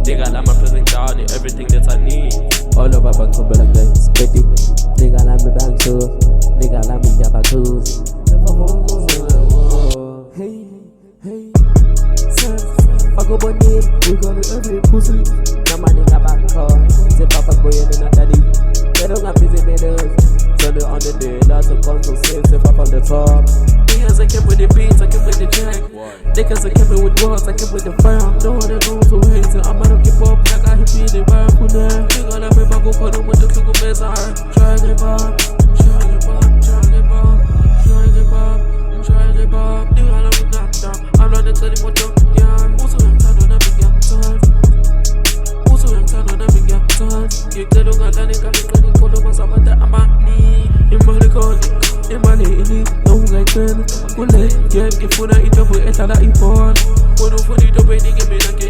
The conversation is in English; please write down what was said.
Nigga, I'm present down in everything that I need. All over Bangkok, like that, spitty. Nigga, like me bang too. Nigga, like me jabba too. Hey, hey, sir. I go bunny, we got it every pussy. Now my nigga back car. Say papa boy and not daddy. They don't have busy medals. Turn it on the day, lots of console saves, say papa on the top. Niggas, I came with the beats, I came with the track. Niggas, I came with walls, I came with the fire. No one knows who hates it. I'm gonna keep up like I hit me the vibe for that. Nigga, let me back up on them with the Kuku Mesa. Try to give up, try to give up, try to give up, try to give up, try to give up. Nigga, let me knock down. I'm not the telling what you're young. Who's who I'm telling them in your time? Who's who I'm telling them in your time? You get on a landing, got it, got it, put them on some of that. I'm at me. In my record, in my lady, no like then. Good day, get food, I eat up with it, I eat porn. When you put it up, they give me like